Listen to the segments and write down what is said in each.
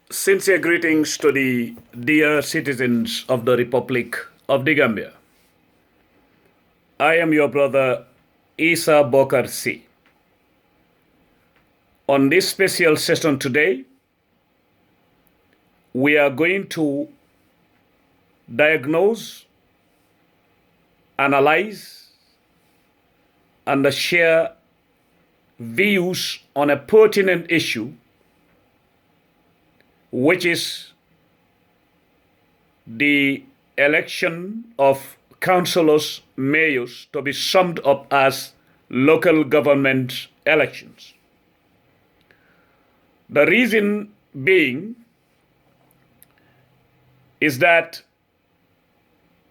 Sincere greetings to the dear citizens of the Republic of the Gambia. I am your brother Essa Bokarr C. On this special session today, we are going to diagnose, analyze, and share views on a pertinent issue, which is the election of councillors, mayors, to be summed up as local government elections. The reason being is that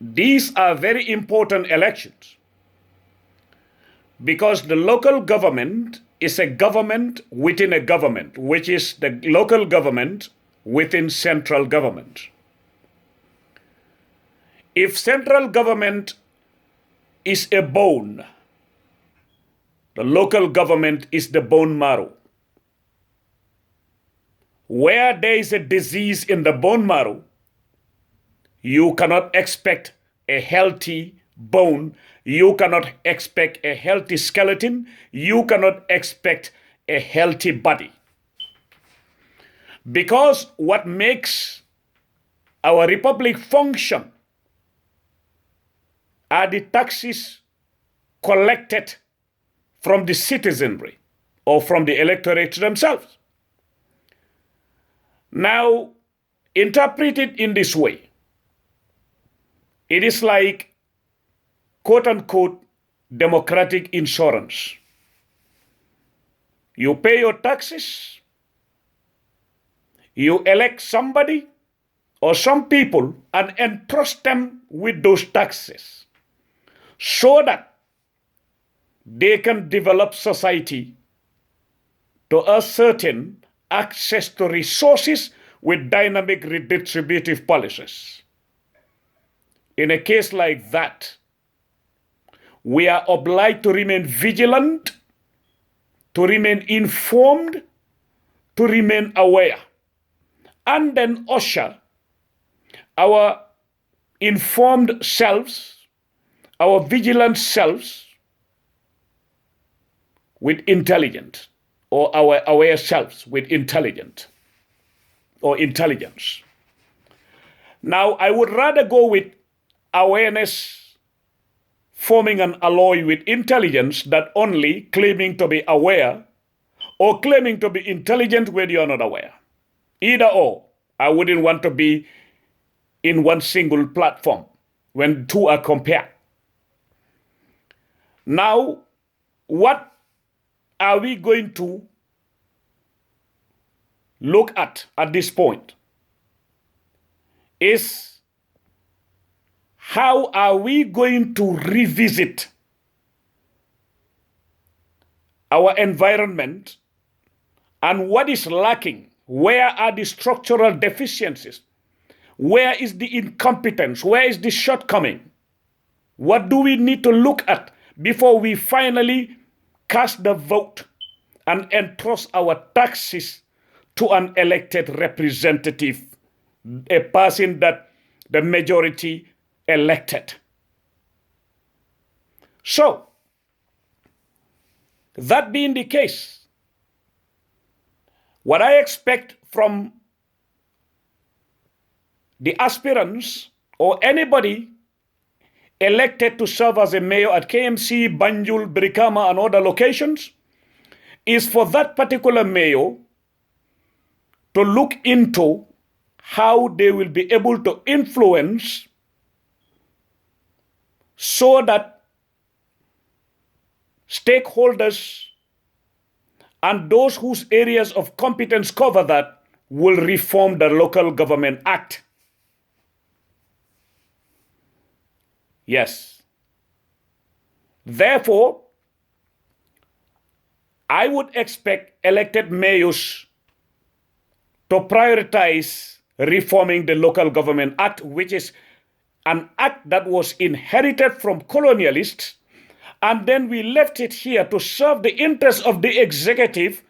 these are very important elections because the local government is a government within a government, which is the local government within central government. If central government is a bone, the local government is the bone marrow. Where there is a disease in the bone marrow, you cannot expect a healthy bone, you cannot expect a healthy skeleton, you cannot expect a healthy body. Because what makes our republic function are the taxes collected from the citizenry or from the electorates themselves. Now, interpreted in this way, it is like quote-unquote democratic insurance. You pay your taxes, you elect somebody or some people and entrust them with those taxes so that they can develop society to ascertain access to resources with dynamic redistributive policies. In a case like that, we are obliged to remain vigilant, to remain informed, to remain aware, and then usher our informed selves, our vigilant selves, with intelligence, or our aware selves with intelligent or intelligence. Now, I would rather go with awareness forming an alloy with intelligence than only claiming to be aware or claiming to be intelligent when you're not aware. Either or, I wouldn't want to be in one single platform when two are compared. Now, what are we going to look at this point is how are we going to revisit our environment and what is lacking? Where are the structural deficiencies? Where is the incompetence? Where is the shortcoming? What do we need to look at before we finally cast the vote and entrust our taxes to an elected representative, a person that the majority elected? So, that being the case, what I expect from the aspirants or anybody elected to serve as a mayor at KMC, Banjul, Brikama, and other locations is for that particular mayor to look into how they will be able to influence so that stakeholders and those whose areas of competence cover that will reform the Local Government Act. Yes. Therefore, I would expect elected mayors to prioritize reforming the Local Government Act, which is an act that was inherited from colonialists, and then we left it here to serve the interests of the executive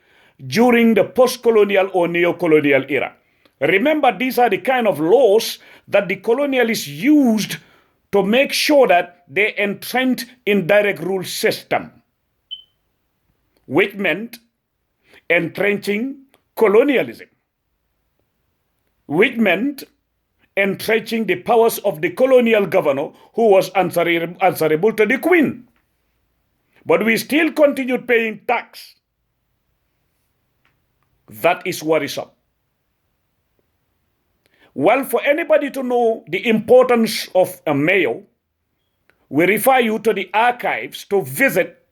during the post-colonial or neo-colonial era. Remember, these are the kind of laws that the colonialists used to make sure that they entrenched indirect rule system, which meant entrenching colonialism, which meant entrenching the powers of the colonial governor who was answerable to the Queen. But we still continued paying tax. That is worrisome. Well, for anybody to know the importance of a mayor, we refer you to the archives to visit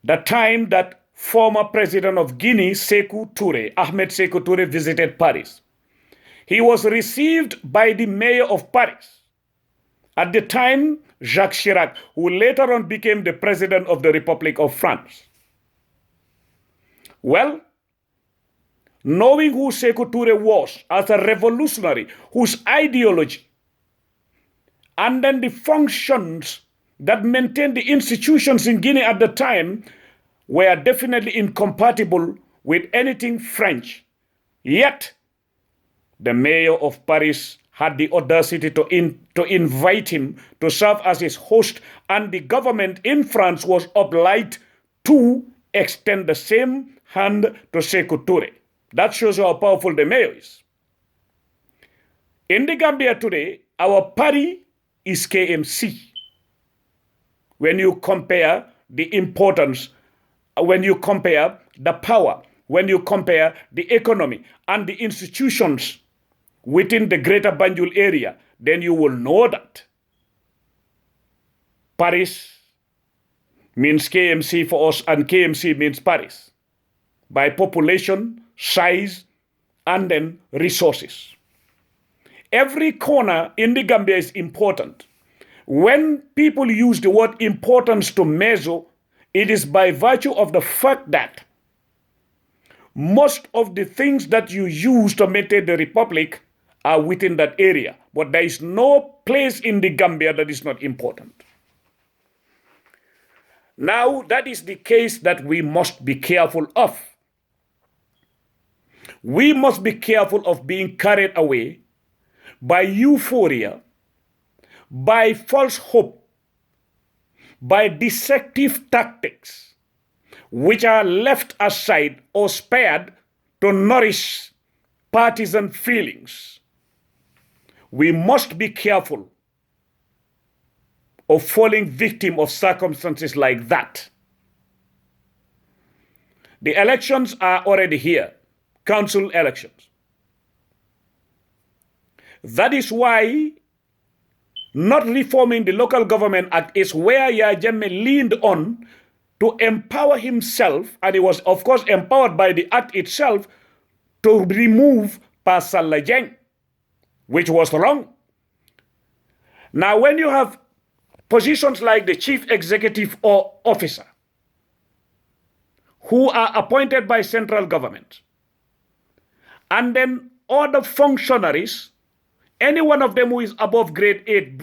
the time that former president of Guinea, Sékou Touré, Ahmed Sékou Touré, visited Paris. He was received by the mayor of Paris, at the time Jacques Chirac, who later on became the president of the Republic of France. Well, knowing who Sékou Touré was as a revolutionary whose ideology and then the functions that maintained the institutions in Guinea at the time were definitely incompatible with anything French. Yet, the mayor of Paris had the audacity to invite him to serve as his host, and the government in France was obliged to extend the same hand to Sékou Touré. That shows how powerful the mayor is. In the Gambia today, our party is KMC. When you compare the importance, when you compare the power, when you compare the economy and the institutions within the greater Banjul area, then you will know that Paris means KMC for us, and KMC means Paris by population, size, and then resources. Every corner in the Gambia is important. When people use the word importance to measure, it is by virtue of the fact that most of the things that you use to maintain the republic are within that area. But there is no place in the Gambia that is not important. Now, that is the case that we must be careful of. We must be careful of being carried away by euphoria, by false hope, by deceptive tactics, which are left aside or spared to nourish partisan feelings. We must be careful of falling victim of circumstances like that. The elections are already here, council elections. That is why not reforming the Local Government Act is where Yahya Jammeh leaned on to empower himself, and he was, of course, empowered by the act itself to remove Pa Sallah Jeng, which was wrong. Now, when you have positions like the chief executive or officer who are appointed by central government, and then other functionaries, any one of them who is above grade 8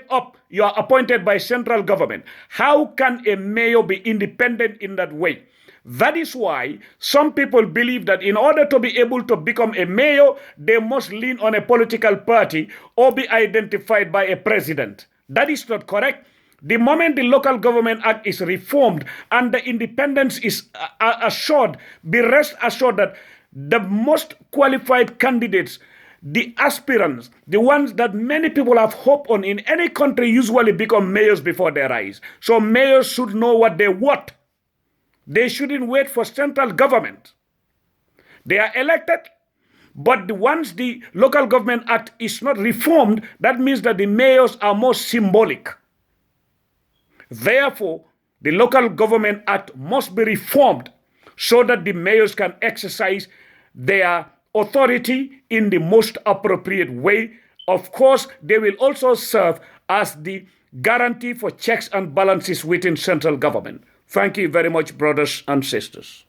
up, you are appointed by central government. How can a mayor be independent in that way? That is why some people believe that in order to be able to become a mayor, they must lean on a political party or be identified by a president. That is not correct. The moment the Local Government Act is reformed and the independence is assured, be rest assured that the most qualified candidates, the aspirants, the ones that many people have hope on in any country, usually become mayors before their eyes. So mayors should know what they want. They shouldn't wait for central government. They are elected, but once the Local Government Act is not reformed, that means that the mayors are more symbolic. Therefore, the Local Government Act must be reformed so that the mayors can exercise their authority in the most appropriate way. Of course, they will also serve as the guarantee for checks and balances within central government. Thank you very much, brothers and sisters.